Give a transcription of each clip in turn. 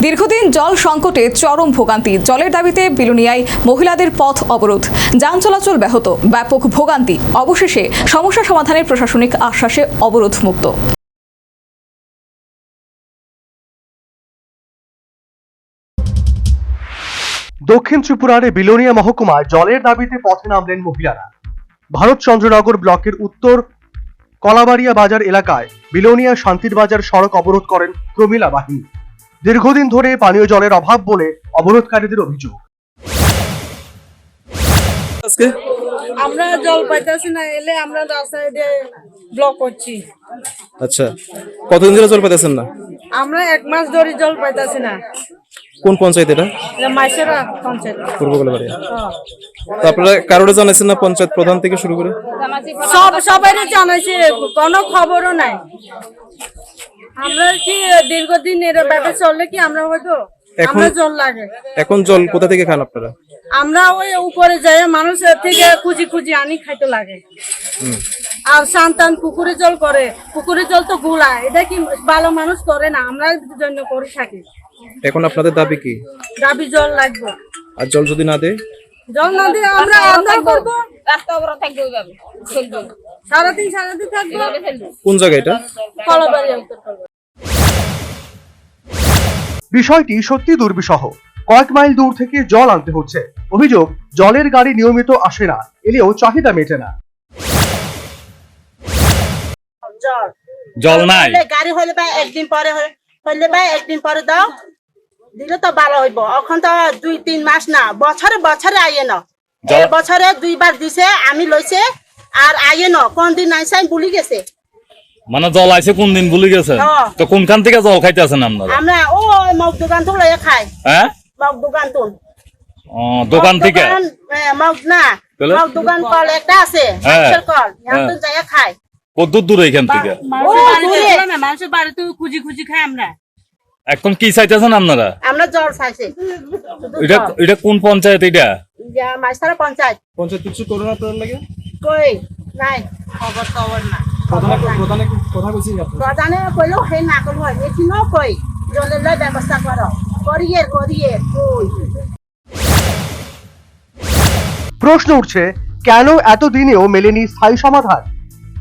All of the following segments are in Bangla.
দীর্ঘদিন জল সংকটে চরম ভোগান্তি। জলের দাবিতে বিলোনিয়ায় মহিলাদের পথ অবরোধ, যান চলাচল ব্যাহত, ব্যাপক ভোগান্তি। অবশেষে সমস্যা সমাধানের প্রশাসনিক আশ্বাসে অবরোধ মুক্ত। দক্ষিণ ত্রিপুরার বিলোনিয়া মহকুমায় জলের দাবিতে পথে নামলেন মহিলারা। ভারতচন্দ্রনগর ব্লকের উত্তর কলাবাড়িয়া বাজার এলাকায় বিলোনিয়া শান্তির বাজার সড়ক অবরোধ করেন প্রমিলা বাহিনী। দীর্ঘদিন ধরে পানীয় জলের অভাব বলে অবরোধকারীদের অভিযোগ। আমরা জল পাইতেছি না, এলে আমরা রাস্তায় দিয়ে ব্লক করছি। আচ্ছা, কতদিন ধরে জল পাইতেছেন না? আমরা 1 মাস ধরে জল পাইতেছি না। কোন পঞ্চায়েত এটা? মাইসেরা পঞ্চায়েত, পূর্ব কলাবাড়িয়া। তো আপনারা কারোরে জানাইছেন না, পঞ্চায়েত প্রধান থেকে শুরু করে? সবাই জানাইছে, কোনো খবরও নাই। আমরা কি দীর্ঘদিন এর ব্যাপারে চললে কি আমরা হয়তো আমরা জল লাগে। এখন জল কোথা থেকে খান আপনারা? আমরা ওই উপরে যাই, মানুষের থেকে খুঁজি খুঁজি আনি খাইতে লাগে। আর সন্তান পুকুরে জল করে, পুকুরে জল তো গুলা, এটা কি ভালো মানুষ করে না, আমরা জন্য করে থাকি। এখন আপনাদের দাবি কি? দাবি জল লাগবে। আর জল যদি না দেয়? জল না দিয়ে আমরা আন্দোলন করবো, রাস্তা অবরোধ থাকবে, ওইভাবে চলবে সারাদিন থাকবে। কোন জায়গা এটা? কলাবাড়িয়া, উত্তর কলাবাড়িয়া। বিষয়টি সত্যি দুর্বিষহ। কয়েক মাইল দূর থেকে জল আনতে হচ্ছে। অভিযোগ, জলের গাড়ি নিয়মিত আসে না, এলেও চাহিদা মেটে না। জল নাই, গাড়ি হইলে বা একদিন পরে হইলে বা একদিন পরে দাও দিলে তো ভালো হইব। এখন তো 2-3 মাস না, বছরে বছরে আইয়ে ন, বছরে 2 বার দিছে, আমি লইছে আর আইয়ে ন, কোন দিন আইসে আমি ভুলি গেছে। মানে জল আইছে কোন দিন ভুলে গেছে? তো কোনখান থেকে জল খাইতে আছেন আপনারা? আমরা ও মগ দোকান তো লইয়া খাই। হ্যাঁ, মগ দোকান তো দোকান থেকে মগ না, মগ দোকান কল একটা আছে, মানুষের কল, এখন তো যাইয়া খাই। কত দূর এখান থেকে? মানুষের বাড়িতে খুঁজি খুঁজি খাই আমরা। এখন কি চাইতেছেন আপনারা? আমরা জল চাইছি। এটা কোন পঞ্চায়েত? এটা মাইসারা পঞ্চায়েত। পঞ্চায়েত কিছু করো না আপনার লাগে? কই নাই খবর না। প্রধানে কইলেও হে না করল হয়, এখানেও কই জলের ব্যবস্থা করো, করিয়ে কই। প্রশ্ন উঠছে, কেন এতদিনেও মেলেনি স্থায়ী সমাধান?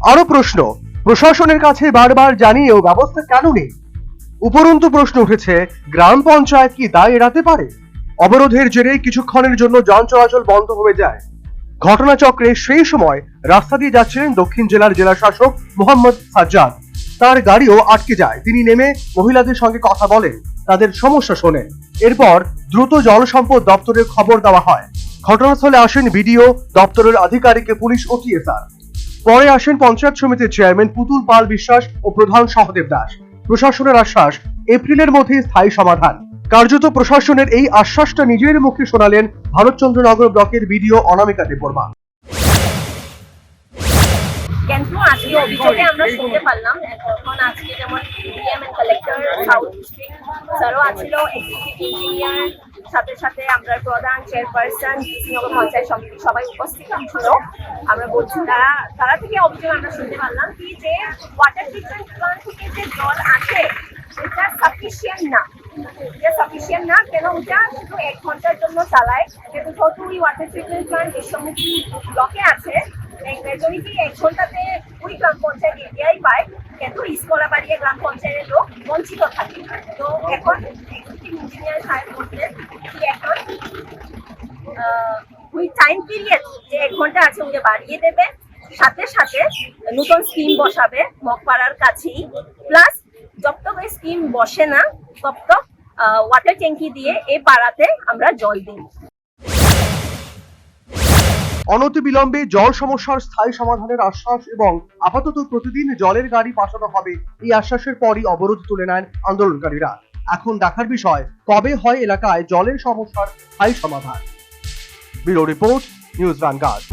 আরো প্রশ্ন, প্রশাসনের কাছে বারবার জানিয়েও ব্যবস্থা কেন নেই? উপরন্তু প্রশ্ন উঠেছে, গ্রাম পঞ্চায়েত কি দায় এড়াতে পারে? অবরোধের জেরে কিছুক্ষণের জন্য যান চলাচল বন্ধ হয়ে যায়। ঘটনাচক্রে সেই সময় রাস্তা দিয়ে যাচ্ছিলেন দক্ষিণ জেলার জেলা শাসক মোহাম্মদ সাজ্জাদ। তার গাড়িও আটকে যায়। তিনি নেমে মহিলাদের সঙ্গে কথা বলেন, তাদের সমস্যা শোনেন। এরপর দ্রুত জল সম্পদ দপ্তরের খবর দেওয়া হয়। ঘটনাস্থলে আসেন বিডিও, দপ্তরের আধিকারিক, পুলিশ ও টিএসআর। পরে আসেন পঞ্চায়েত সমিতির চেয়ারম্যান পুতুল পাল বিশ্বাস ও প্রধান সহদেব দাস। প্রশাসনের আশ্বাস, এপ্রিলের মধ্যে স্থায়ী সমাধান। কার্যত প্রশাসনের এই আশ্বাসটা নিজের মুখে শোনালেন ভারতচন্দ্রনগর ব্লকের বিডিও অনামিকা দেববর্মা। কিন্তু আজকে অভিযোগে আমরা শুনতে পারলাম, এখন আজকে যেমন DM and collector south district স্যারও আছিল, এক্সিকিউটিভ ইঞ্জিনিয়ার, সাথে সাথে আমরা প্রধান, চেয়ারপারসন, নগর পঞ্চায়েত সমিতি সবাই উপস্থিত ছিল। আমরা বলছি তারা থেকে অভিযোগ আমরা শুনতে পারলাম কি যে ওয়াটার ট্রিটমেন্ট প্ল্যান্ট থেকে যে জল আসে এটা সাফিসিয়েন্ট না। কেন ওটা শুধু 1 ঘন্টার জন্য চালায়, কিন্তু যেহেতু ওই ওয়াটার ট্রিটমেন্ট প্ল্যান্ট বিশ্বমুখী ব্লকে আছে, মেজরিটি 1 ঘন্টাতে ওই গ্রাম পঞ্চায়েত এরিয়াই পায়, কিন্তু ইস্কলাবাড়িয়া গ্রাম পঞ্চায়েতের লোক বঞ্চিত থাকে। তো এখন এক্সিকিউটিভ ইঞ্জিনিয়ার সাহেব বলছেন কি এখন ওই টাইম পিরিয়ড যে 1 ঘন্টা আছে ওকে বাড়িয়ে দেবে, সাথে সাথে নতুন স্কিম বসাবে মগপাড়ার কাছেই, প্লাস যতটুক ওই স্কিম বসে না ততটুক ওয়াটার ট্যাঙ্কি দিয়ে এই পাড়াতে আমরা জল দিই। অনতিবিলম্বে জল সমস্যার স্থায়ী সমাধানের আশ্বাস এবং আপাতত প্রতিদিন জলের গাড়ি পাঠানো হবে, এই আশ্বাসের পরই অবরোধ তুলে নেন আন্দোলনকারীরা। এখন দেখার বিষয়, কবে হয় এলাকায় জলের সমস্যার স্থায়ী সমাধান। Bureau report, news vanguard.